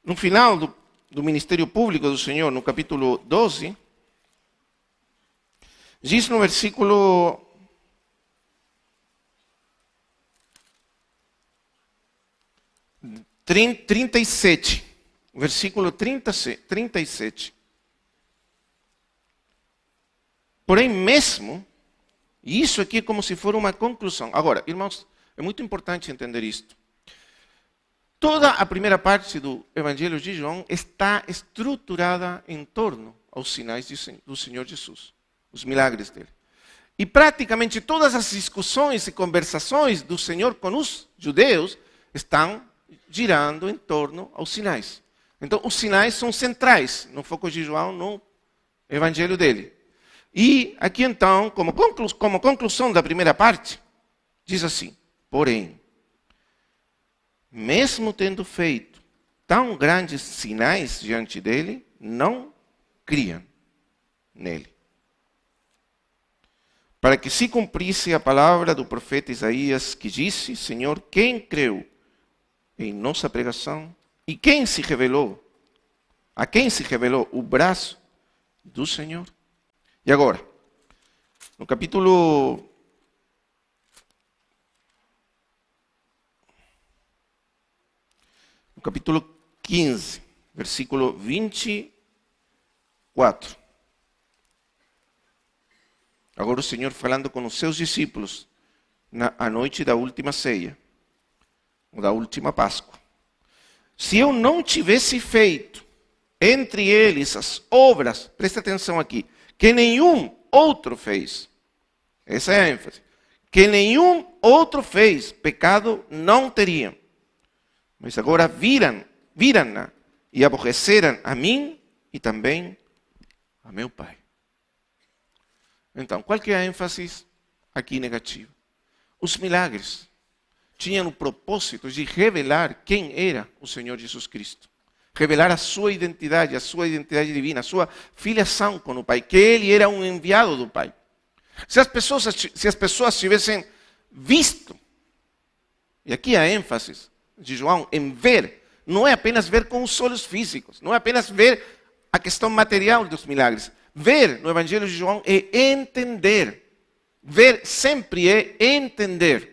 No final do ministério público do Senhor, no capítulo 12, diz no versículo 37, versículo 37. Porém, mesmo, e isso aqui é como se fosse uma conclusão. Agora, irmãos, é muito importante entender isto. Toda a primeira parte do Evangelho de João está estruturada em torno aos sinais do Senhor Jesus, os milagres dele. E praticamente todas as discussões e conversações do Senhor com os judeus estão girando em torno aos sinais. Então, os sinais são centrais no foco de João, no Evangelho dele. E aqui então, como conclusão da primeira parte, diz assim: porém, mesmo tendo feito tão grandes sinais diante dele, não criam nele. Para que se cumprisse a palavra do profeta Isaías, que disse: Senhor, quem creu em nossa pregação? E quem se revelou? A quem se revelou o braço do Senhor? E agora, no capítulo 15, versículo 24. Agora o Senhor falando com os seus discípulos à noite da última ceia, ou da última Páscoa. Se eu não tivesse feito entre eles as obras, presta atenção aqui, que nenhum outro fez. Essa é a ênfase. Que nenhum outro fez, pecado não teriam. Mas agora viram-na e aborreceram a mim e também a meu Pai. Então, qual que é a ênfase aqui negativa? Os milagres tinham o propósito de revelar quem era o Senhor Jesus Cristo. Revelar a sua identidade divina, a sua filiação com o Pai, que ele era um enviado do Pai. Se as pessoas tivessem visto, e aqui a ênfase de João em ver, não é apenas ver com os olhos físicos, não é apenas ver a questão material dos milagres. Ver no Evangelho de João é entender. Ver sempre é entender.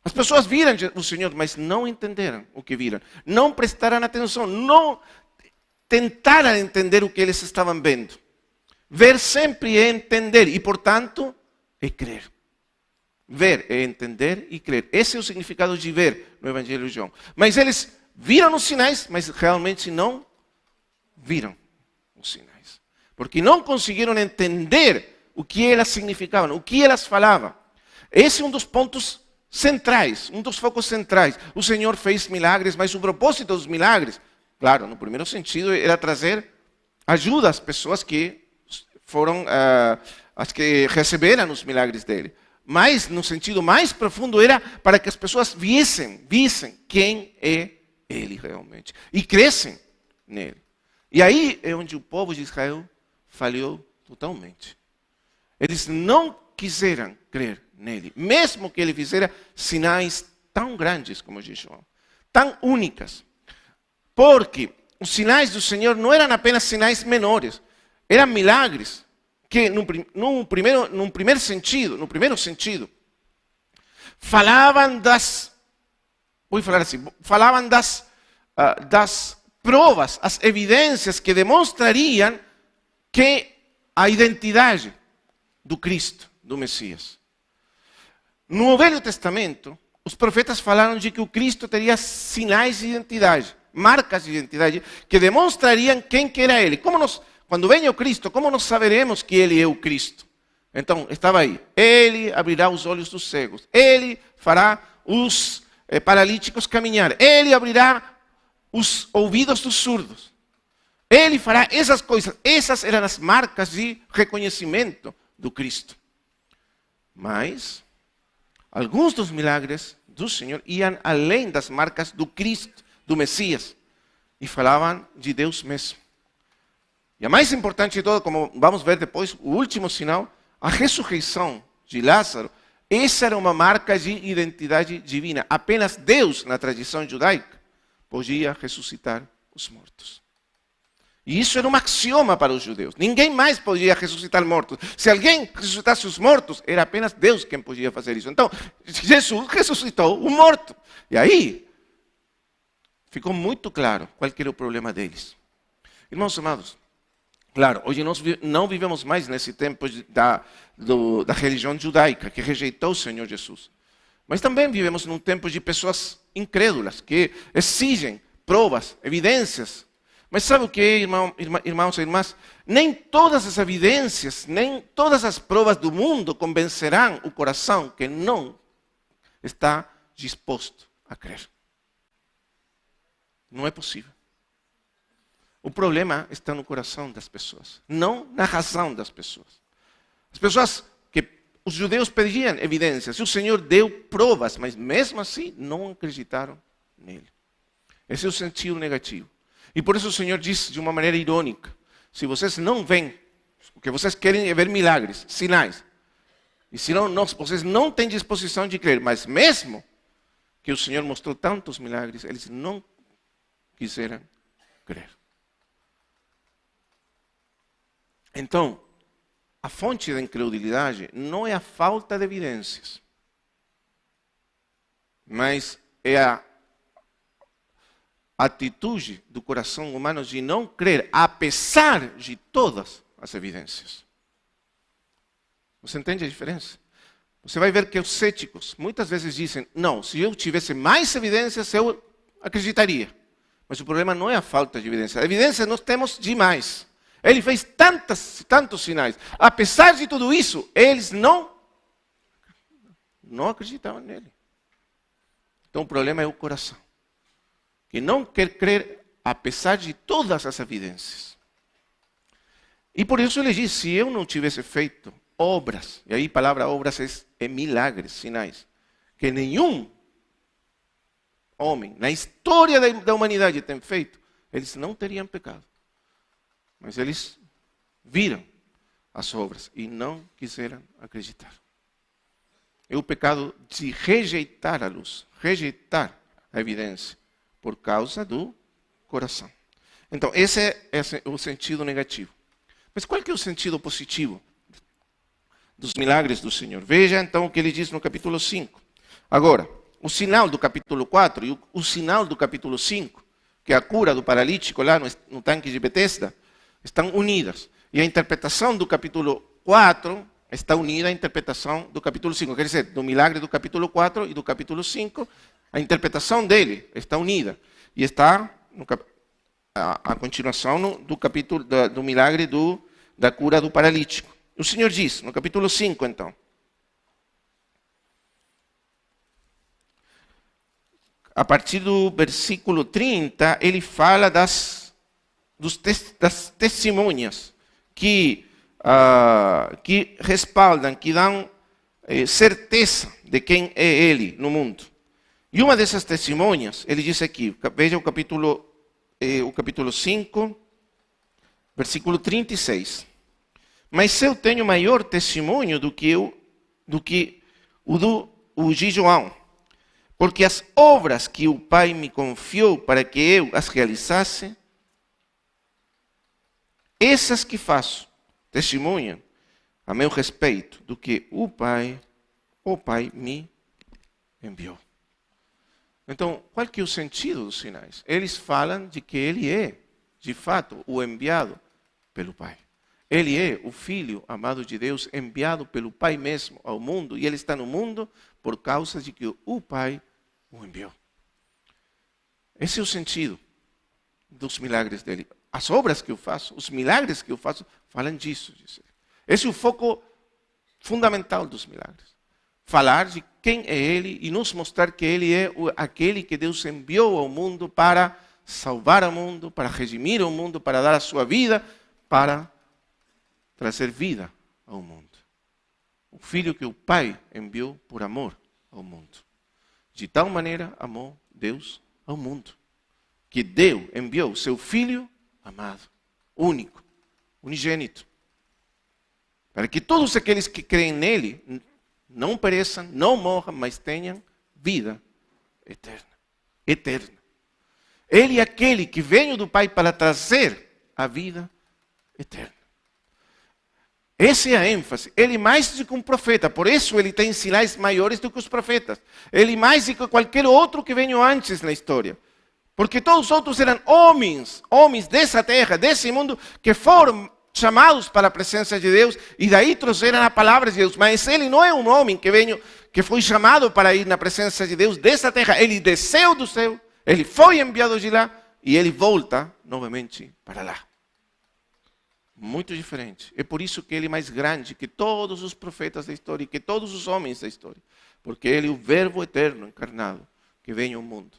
As pessoas viram o Senhor, mas não entenderam o que viram. Não prestaram atenção, não tentaram entender o que eles estavam vendo. Ver sempre é entender e, portanto, é crer. Ver é entender e crer. Esse é o significado de ver no Evangelho de João. Mas eles viram os sinais, mas realmente não viram os sinais. Porque não conseguiram entender o que elas significavam, o que elas falavam. Esse é um dos pontos centrais, um dos focos centrais. O Senhor fez milagres, mas o propósito dos milagres, claro, no primeiro sentido, era trazer ajuda às pessoas que foram as que receberam os milagres dele. Mas, no sentido mais profundo, era para que as pessoas vissem quem é ele realmente. E crescem nele. E aí é onde o povo de Israel falhou totalmente. Eles não quiseram crer nele, mesmo que ele fizera sinais tão grandes como o de João, tão únicas. Porque os sinais do Senhor não eram apenas sinais menores, eram milagres que, num primeiro sentido, falavam das provas, as evidências que demonstrariam que a identidade do Cristo, do Messias. No Velho Testamento, os profetas falaram de que o Cristo teria sinais de identidade, marcas de identidade, que demonstrariam quem que era ele. Quando venha o Cristo, como nós saberemos que ele é o Cristo? Então, estava aí. Ele abrirá os olhos dos cegos. Ele fará os paralíticos caminhar. Ele abrirá os ouvidos dos surdos. Ele fará essas coisas. Essas eram as marcas de reconhecimento do Cristo. Mas alguns dos milagres do Senhor iam além das marcas do Cristo, do Messias, e falavam de Deus mesmo. E a mais importante de todo, como vamos ver depois, o último sinal, a ressurreição de Lázaro, essa era uma marca de identidade divina. Apenas Deus, na tradição judaica, podia ressuscitar os mortos. E isso era um axioma para os judeus. Ninguém mais podia ressuscitar mortos. Se alguém ressuscitasse os mortos, era apenas Deus quem podia fazer isso. Então, Jesus ressuscitou o morto. E aí, ficou muito claro qual que era o problema deles. Irmãos amados, claro, hoje nós não vivemos mais nesse tempo da religião judaica, que rejeitou o Senhor Jesus. Mas também vivemos num tempo de pessoas incrédulas, que exigem provas, evidências. Mas sabe o que, irmãos e irmãs? Nem todas as evidências, nem todas as provas do mundo convencerão o coração que não está disposto a crer. Não é possível. O problema está no coração das pessoas, não na razão das pessoas. As pessoas que os judeus pediam evidências, e o Senhor deu provas, mas mesmo assim não acreditaram nele. Esse é o sentido negativo. E por isso o Senhor diz de uma maneira irônica: se vocês não veem, o que vocês querem é ver milagres, sinais. E se não, vocês não têm disposição de crer, mas mesmo que o Senhor mostrou tantos milagres, eles não quiseram crer. Então, a fonte da incredulidade não é a falta de evidências, mas é a atitude do coração humano de não crer, apesar de todas as evidências. Você entende a diferença? Você vai ver que os céticos muitas vezes dizem: não, se eu tivesse mais evidências, eu acreditaria. Mas o problema não é a falta de evidência. A evidência nós temos demais. Ele fez tantos sinais. Apesar de tudo isso, eles não acreditavam nele. Então o problema é o coração, que não quer crer apesar de todas as evidências. E por isso ele diz: se eu não tivesse feito obras, e aí a palavra obras é milagres, sinais, que nenhum homem na história da humanidade tem feito, eles não teriam pecado. Mas eles viram as obras e não quiseram acreditar. É o pecado de rejeitar a luz, rejeitar a evidência, por causa do coração. Então, esse é o sentido negativo. Mas qual que é o sentido positivo dos milagres do Senhor? Veja então o que ele diz no capítulo 5. Agora, o sinal do capítulo 4 e o sinal do capítulo 5, que é a cura do paralítico lá no tanque de Betesda, estão unidas. E a interpretação do capítulo 4 está unida à interpretação do capítulo 5. Quer dizer, do milagre do capítulo 4 e do capítulo 5, a interpretação dele está unida. E está a continuação do capítulo do milagre da cura do paralítico. O Senhor diz, no capítulo 5, então: a partir do versículo 30, ele fala das testemunhas que respaldam, que dão certeza de quem é ele no mundo. E uma dessas testemunhas, ele diz aqui, veja o capítulo 5, versículo 36. Mas eu tenho maior testemunho do que o de João, porque as obras que o Pai me confiou para que eu as realizasse, essas que faço, testemunham a meu respeito do que o Pai me enviou. Então, qual que é o sentido dos sinais? Eles falam de que ele é, de fato, o enviado pelo Pai. Ele é o Filho amado de Deus, enviado pelo Pai mesmo ao mundo, e ele está no mundo por causa de que o Pai o enviou. Esse é o sentido dos milagres dele. As obras que eu faço, os milagres que eu faço, falam disso. Esse é o foco fundamental dos milagres. Falar de quem é ele e nos mostrar que ele é aquele que Deus enviou ao mundo para salvar o mundo, para redimir o mundo, para dar a sua vida, para trazer vida ao mundo. O Filho que o Pai enviou por amor ao mundo. De tal maneira amou Deus ao mundo, que enviou seu Filho amado, único, unigênito, para que todos aqueles que creem nele não pereçam, não morram, mas tenham vida eterna. Eterna. Ele é aquele que veio do Pai para trazer a vida eterna. Essa é a ênfase. Ele mais do que um profeta, por isso ele tem sinais maiores do que os profetas. Ele mais do que qualquer outro que veio antes na história. Porque todos os outros eram homens dessa terra, desse mundo, que foram chamados para a presença de Deus e daí trouxeram a palavra de Deus. Mas ele não é um homem que foi chamado para ir na presença de Deus dessa terra. Ele desceu do céu, ele foi enviado de lá e ele volta novamente para lá. Muito diferente. É por isso que ele é mais grande que todos os profetas da história, que todos os homens da história. Porque ele é o verbo eterno encarnado que vem ao mundo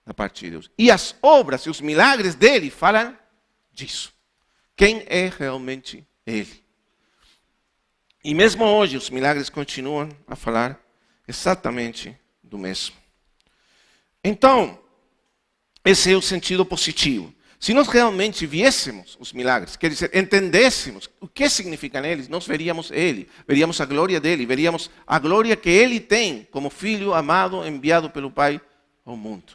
da parte de Deus. E as obras e os milagres dele falam disso. Quem é realmente ele? E mesmo hoje os milagres continuam a falar exatamente do mesmo. Então, esse é o sentido positivo. Se nós realmente viéssemos os milagres, quer dizer, entendêssemos o que significam eles, nós veríamos ele, veríamos a glória dele, veríamos a glória que ele tem como filho amado enviado pelo Pai ao mundo.